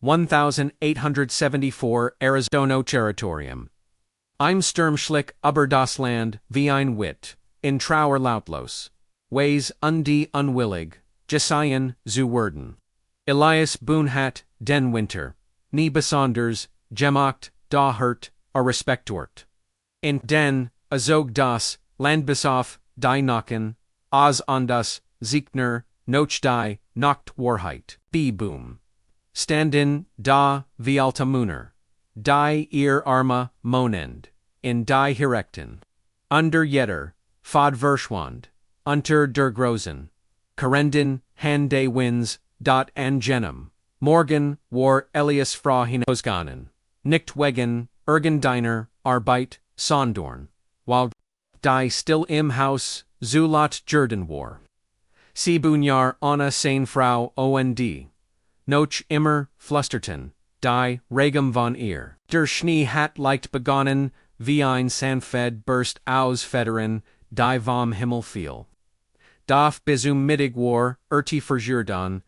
1874 Arizona Territorium. Im Sturm schlich über das Land wie ein Witt, in Trauer lautlos. Ways die unwillig, Jesaien zu werden. Elias Boone hat, den Winter, nie besonders, gemacht, da hört, a Respektort. In den, azog das, Landbischof, die Nacken, az das, Siegner, noch die, Nacht Wahrheit, Boom. Stand-in, da, wie alta Muner. Die ihr Arma, Monend, in die Hirekten. Under Jetter, Fad Verschwand, unter der Großen. Karendin, Han des Winds, dot Angenem. Morgen, war Elias fra hinausgegangen. Nicht wegen, Deiner, Arbeit, Sondorn. While die still im Haus, Zulat Jordan war. Sie Bunjar Anna Seine Frau Und. Noch immer, Flusterten, die Regum von ihr. Der Schnee hat leicht begonnen, wie ein Sanfed burst aus Federn, die vom Himmel fiel. Daf bis Mittag war, verjurdan,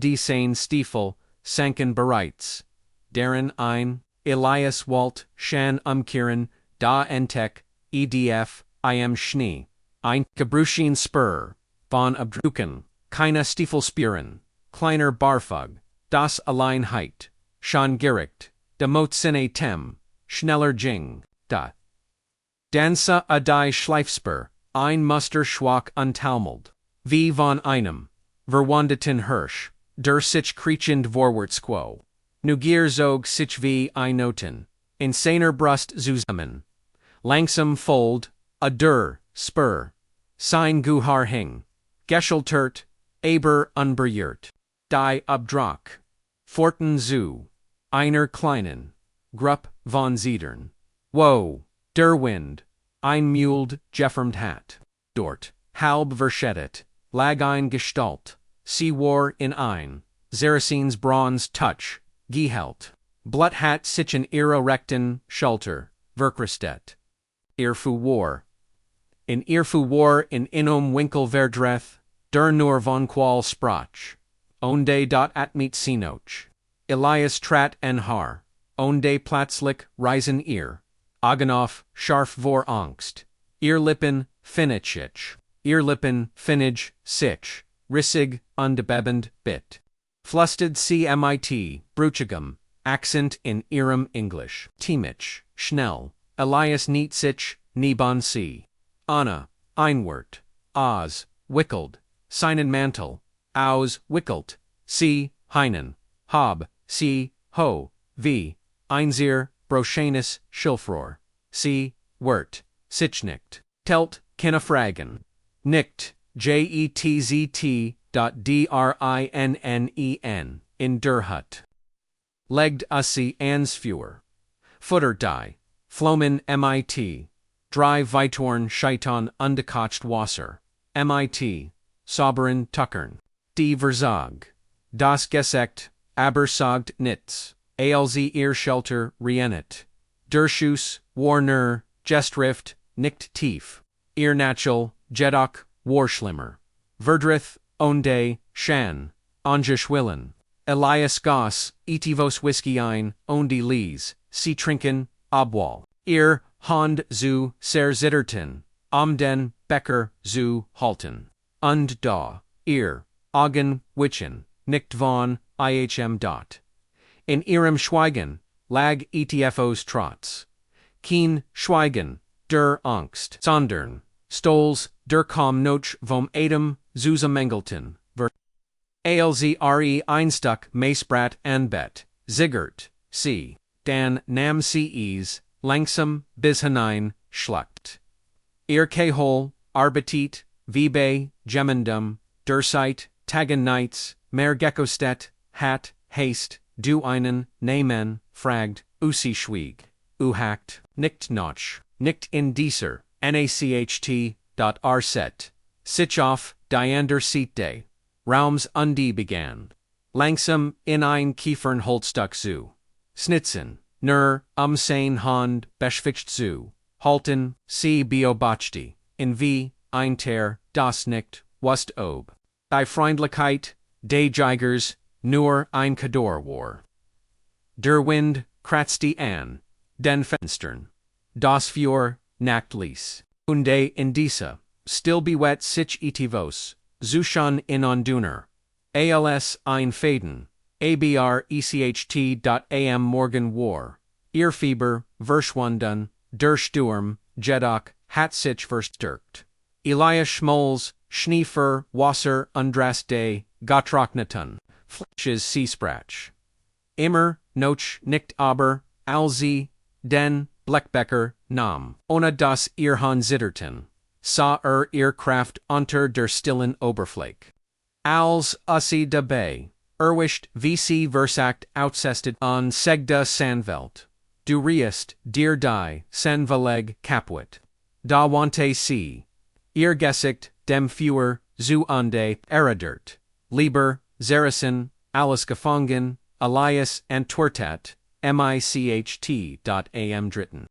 die Seine Stiefel, sanken bereits. Deren ein, Elias Walt, Shan umkehren, da Entek, EDF, im Schnee. Ein Gebruschen Spur, von Abdrucken, keine Stiefel spüren, kleiner Barfug, das Alleinheit, schon gericht, demot sine tem, schneller Jing, da. Dansa a die Schleifspur, ein Muster schwach untaumelt, wie von einem, verwandeten Hirsch, der sich kriechend vorwärts quo. Nugier zog sich wie ein Noten, in seiner Brust zusammen. Langsam fold, a der, Spur, sein Guhar hing, geschultert, aber unberührt. Die Abdrach, Forten zu, einer kleinen, Grupp von Zedern. Wo, der Wind, einmühlt, gefärbt hat. Dort, halb verschettet, lag ein Gestalt, sie war in ein, Saracens Bronze Touch, gehelt. Blut hat sich in ihrer rechten Schulter, verkristet. Fu war. In fu war in Winkel verdreth, der nur von qual sprach. Onde dot atmit sinoch. Elias trat en haar. Onde plötzlich reisen Agenoff, scharf vor Angst. Lippen, finitschich. Lippen, finnig, sich. Rissig, undebebend, bit. Flusted cmit, bruchigum, accent in ihrem English. Tiemich, schnell. Elias niet sich, niebon sie. Anna, einwort. Aus, wickelt. Seinen Mantel. Aus, wickelt. Sie, heinen. Hab, sie, ho, wie. Einzier, Broschänes, Schilfrohr. Sie, Wirt, Sichnicht. Telt, Kinnefragen. Nicht, JETZT. DRINNEN, in der Hut. Legd ussi Ansfuhr. Futter die. Flomen MIT. Drei Weitorn Scheiton undekocht Wasser. MIT. Sauberen Tuckern. Die Versag. Das Gesekt, aber sagt nichts. Als ihr Shelter rienet. Der Schuss, Warner, Gestrift, nicht tief. Ihr Nachel, Jedoch, Warschlimmer. Verdrith, Onde, Shan, Angeschwillen. Elias Goss, Etivos Whisky ein, Onde Lees, Sie trinken, Abwal. Ihr, Hond zu, Ser Zitterten, Amden, Becker, zu, Halten. Und da, ihr, Augen, Witchen, nicht von, IHM. In ihrem Schweigen, lag ETFOs Trotz. Keen, Schweigen, der Angst, sondern, Stolz, der Kom noch vom Adem, Zusammengelten, ver. Alzre Einstuck, Maesbrat Anbet, Ziggert, C. Dan Nam Ces, Langsam, bis hinein, Schlucht. Ihr Kehol, Arbitit, Vibe, Gemendum, Durseit, Tagen Nights, Mer Gekostet, Hat, Haste, Du einen, Nehmen, Fragd, Usi Schwieg, Uhakt, Nicht noch, Nicht in dieser, NACHT, Arset. Sichoff, Diander Siete. Raums Undi began. Langsam in ein Kiefern Holzstuck zu. Snitzen, Nur, Sein Hond, Beschwicht zu. Halten, Sie Beobachte. In wie, Einter, Das nicht, Wust ob. Die Freundlichkeit, des Jägers, nur ein Kador war. Der Wind kratzt die an den Fenstern. Das Feuer nackt ließ. Und in diese still bewet sich etivos, Zuschon in Onduner. Als ein Faden, abrecht.am Morgen war. Ehrfieber, Verschwunden, der Sturm, jedoch, hat sich verstärkt. Elias Schmolz, Schneefer, Wasser, Undraste, Gottrockneten, Fletches Seesprach. Immer, noch, nicht aber, alsi, den, Bleckbecker, Nam, ohne das Irrhahn zitterten, sah ihr Kraft unter der stillen Oberfläche. Als ussi dabei, erwischt wie sie versagt outcestet an segda Sandwelt. Du riest, dir die, Sanvaleg kaputt. Da wante sie. Ihr Gesicht, dem Feuer, zu ande, erklärt. Lieber, Zerrissen, alles gefangen, Elias Antwortet, Micht.am dritten.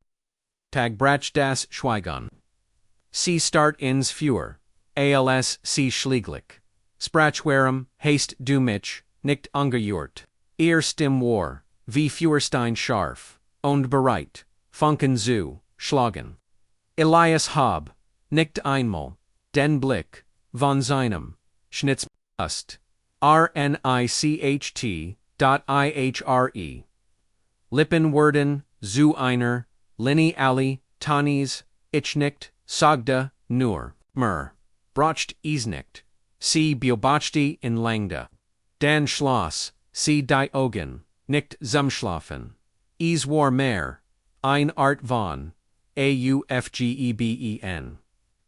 Tag brach das Schweigen. Sie start ins Feuer, als sie schlieglich. Sprachwarem, hast du mich, nicht angehört. Ihr Stimm war, wie Feuerstein scharf, und bereit, Funken zu, schlagen. Elias hab, nicht einmal, den Blick, von seinem, Schnitz, hast. Rnicht.ihre. Lippen werden, zu einer, Linny Ali, Tanis, ich nicht, sagda, nur, mer. Bracht is nicht. Sie beobachtete in Langda. Dan schloss, sie die Augen, nicht zumschlafen. Es war mehr, ein Art von, aufgeben.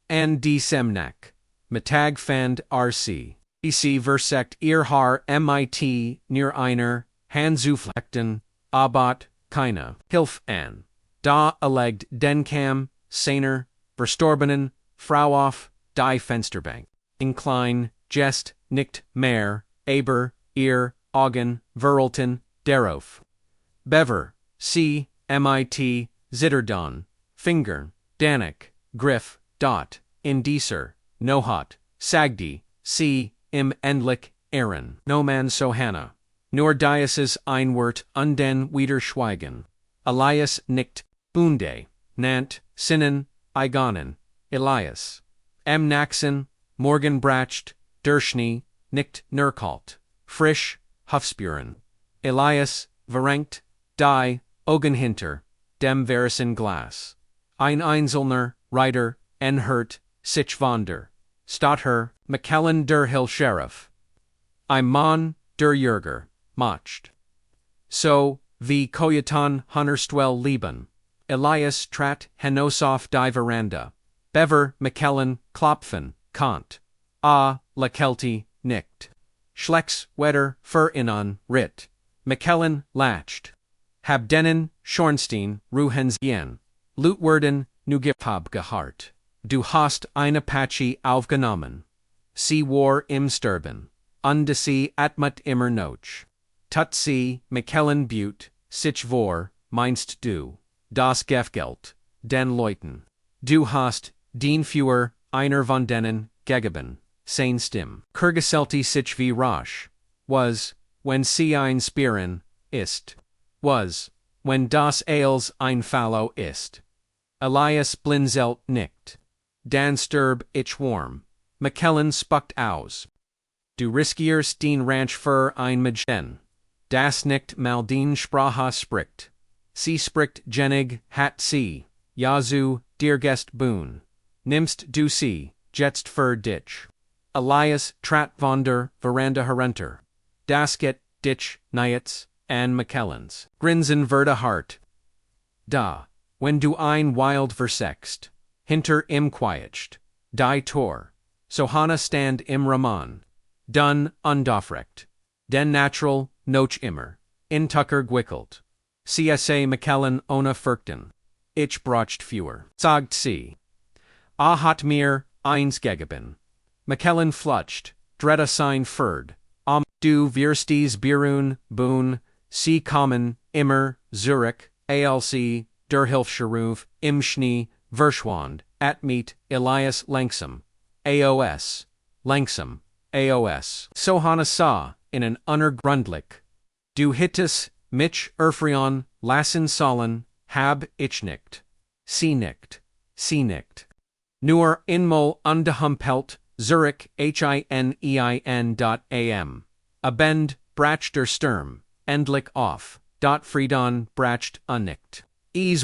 An die Semnak, Mittag fand RC. Sie versekt ihr Haar mit, near einer, Hanzuflechten, abat, keine, Hilf an. Da erlegt den Kam, seiner, verstorbenen, Frau auf, die Fensterbank. Incline, jest, nicht mehr, aber, ihr, Augen, verhalten, darauf. Bever, sie, mit, zitterdon, Finger, Danik, Griff, dot, in dieser, nohat, sagdi, sie, im endlich, Aaron, no man so Hannah. Nur dieses Einwort den wieder schweigen. Elias nicht, bunde, nant, sinnen, eigonen, Elias. Naxen, morgen bracht, der Schnee, nicht nerkalt, frisch, Hufspuren. Elias, verrenkt, die, Augen hinter, dem Versen Glas. Ein Einzelner, Reiter, hurt, sich Wander. Statter, McKellen der Hill Sheriff. Ein Mann, der Jürger, macht. So, wie Koyatan Hunnerstwell Lieben. Elias trat hinaus die Veranda. Bever, McKellen, klopfen, Kant. La Kelty, nicht. Schlecks, Wetter, Inan, Rit. McKellen, latcht. Habdenen, Schornstein, Ruhens jen. Lutwerden, Nugipab gehart. Du hast ein Apache aufgenommen. Sie war im Sterben. Und sie atmet immer noch. Tut sie, McKellen Butte, sich vor, meinst du, das Gefgeld, den Leuten. Du hast, den Feuer, einer von denen, gegeben, sein Stimm. Kurgeselti sich wie rasch. Was, wenn sie ein Spieren, ist. Was, wenn das Eils ein Fallow ist. Elias blinzelt nicht. Dan sturb ich warm. McKellen spuckt aus. Du riskierst den Ranch für ein Mädchen. Das nicht mal den Sprache spricht. Sie spricht jenig, hat sie. Yazoo, dir Gest Boon. Nimmst du sie, jetzt für dich. Elias trat von der Veranda herunter. Das geht dich, niets, an McKellens. Grinsen verde hart. Da, wenn du ein Wild versexst. Hinter im Quietscht. Die Tor. So Hanna stand im Raman. Dun undaufrecht. Den natural, noch immer. In Tucker gwickelt. CSA McKellen ohne Furchten. Ich bracht Feuer. Sagt sie. Hat mir, eins gegeben. McKellen flutscht. Dretta sein Ferd. Du wirst dies Birun, Boon, sie kommen, immer, Zurich, ALC, der Hilfscheruf, im Schnee, Verschwand, Atmeet, Elias langsam. AOS. Langsam. AOS. So Hanna sah, in an unergründlich. Du hittest, mich erfrion, lassen sollen, hab ich nicht. Sie nicht. Nur einmal ungehumpelt, Zurich hinein.am. Abend, bracht der Sturm, endlich auf, dot Friedon bracht nicht.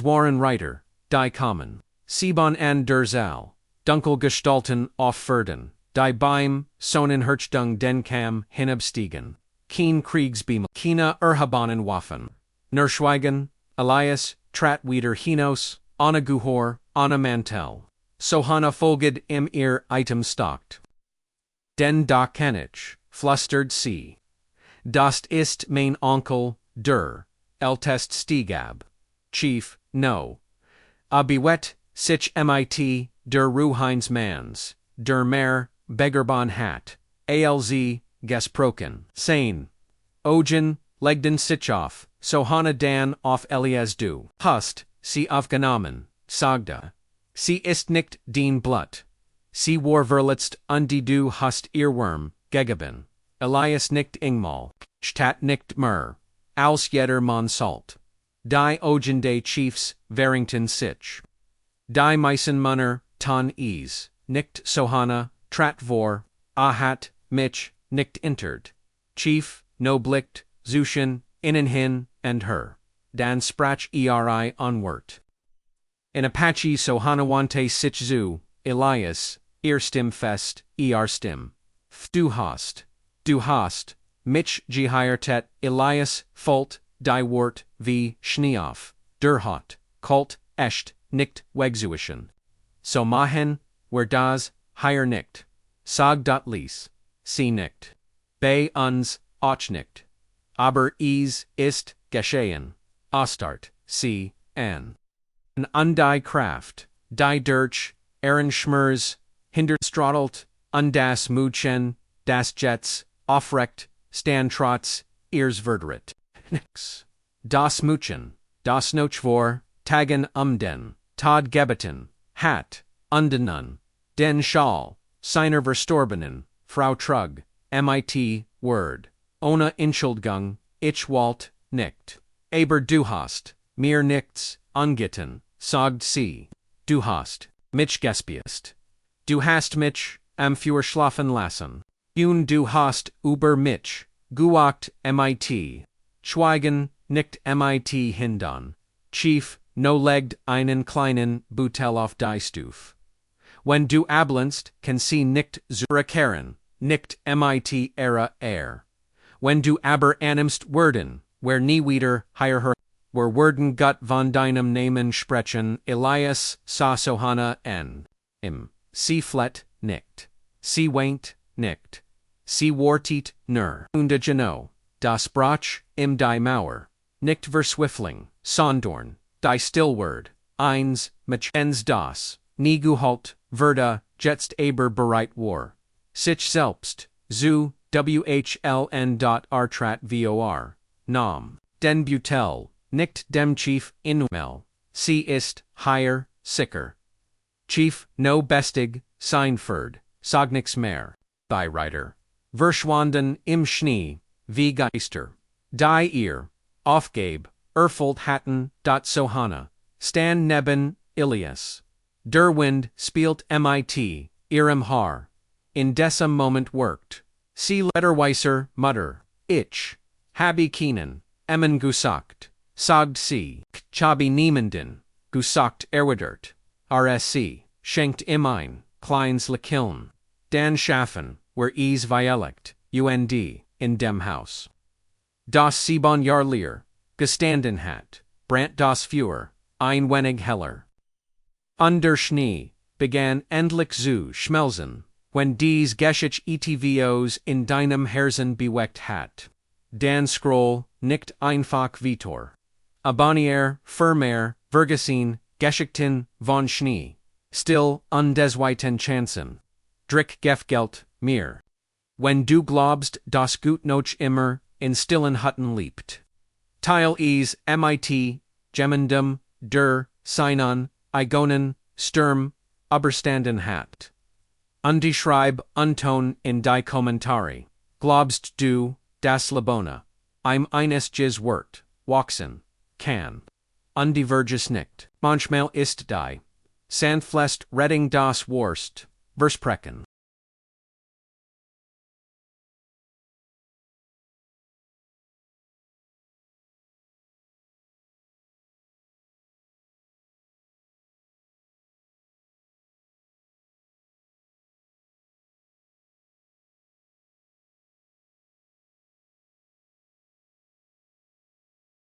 Waren Reiter, die kommen. Sieben an der Saal, dunkel gestalten aufferden, die beim Sonnenherrstung den Kamm hinabstiegen. Keen Kriegsbeam, Kina erhabanen Waffen. Nerschweigen, Elias, Tratwieder Hinos, Anna Guhor, Anna Mantel. Sohana folged im Item stockt. Den da Kenich, flustert sie. Das ist mein Onkel, der, ältest Stiegab. Chief, no. Abiwet, sich mit, der Ruhines Mans, der Meer, Beggerbahn hat, alz, gesprochen, sein. Ogen, legden sich auf, Sohana dan auf Elias du. Hast, sie aufgenommen, sagda. Sie ist nicht den Blut. Sie war verletzt und du hast Earworm, gegeben. Elias nicht ingmal, statt nicht mehr, als jeder Mann salt. Die Ogen des Chiefs, Warrington sich. Die Meisen Munner, ton nicht Sohana, Tratvor, hat, mich, nicht entert. Chief, no blickt, Zuschen, innen hin, and her. Dan sprach onwort. In Apache Sohanawante sich zu, Elias, stim fest, stim. Du hast, mich geheiratet, Elias, Folt, die Wort, wie, Schneeauf, der hat, Kult, echt, nicht, wegzuischen. So mahen, wer das, hier nicht. Sag dat lies, sie nicht. Bei uns, auch nicht. Aber ist, geschehen. Ostart, sie, an. Die Kraft, die Dirch, Aaron Schmers, Hinderstraddelt, das Mutchen, das Jets, Aufrecht, Standtrotz, Verderet. Nix. Das Mutchen, das Nochvor, Tagen den, Tod gebeten, hat, undenun, den Schal, seiner Verstorbenen, Frau Trug, mit, Word, ohne Entschuldigung, ich wollt, nicht. Aber du hast, mir nichts, angeten, sagt sie. Du hast, mich gespiest. Du hast mich, am für schlafen lassen. Du hast, über mich, guacht, mit. Schweigen, nicht mit hindern. Chief, no legt einen kleinen Butel auf die Stuf. Wenn du ablehnst, kann sie nicht zurückkehren, nicht mit Wenn du aber annimmst werden, wer nie wieder hier her, wer werden Gott von deinem Namen sprechen, Elias sa Sohana n. Sie flet, nicht. Sie weint, nicht. Sie wartet, nur. Und genau, das Brach, die Mauer. Nicht verswiffling, sondern, die Stillword, eins, mich das, nie gehalt, werde, jetzt aber bereit war. Sich selbst, zu, whln.artrat.vor, nam. Den Butel, nicht dem Chief inmel. Sie ist, hier, sicker. Chief, no bestig, Seinford, sag nix mehr. Byreiter. Verschwanden im Schnee, wie Geister. Die ihr, aufgab, hatten, Sohana. Stan neben, Ilias. Der Wind spielt mit, ihrem Haar. In diesem Moment worked. Sie Letterweiser, Mutter, ich. Habe Keenan, gesagt. Sagt sie, Chabi niemanden, gesagt erwidert. RSC, schenkt im ein, kleins Lekiln. Dan schaffen, where violect, und, in dem Haus. Das 7 Jahr leer, gestanden hat, brant das Feuer, ein wenig heller. Under Schnee, begann endlich zu schmelzen, wenn dies Geschichte etvos in deinem Herzen bewegt hat. Dan scroll, nicht einfach Vitor. Abonnier, Vermeer, Vergessene, Geschichten, von Schnee. Still, undesweiten Chancen. Drick Gefgeld, mir. Wenn du glaubst, das gut noch immer, in stillen Hutten liebt. Teil mit, Gemendum, der, Sinon, Igonen, Sturm, überstanden hat. Undeschreib, unton in die Kommentare. Glaubst du, das Lebona. Eines Wort. Waxen, kann. Undiverges nicht. Manchmal ist die Sandflest Redding das Wurst, Versprechen.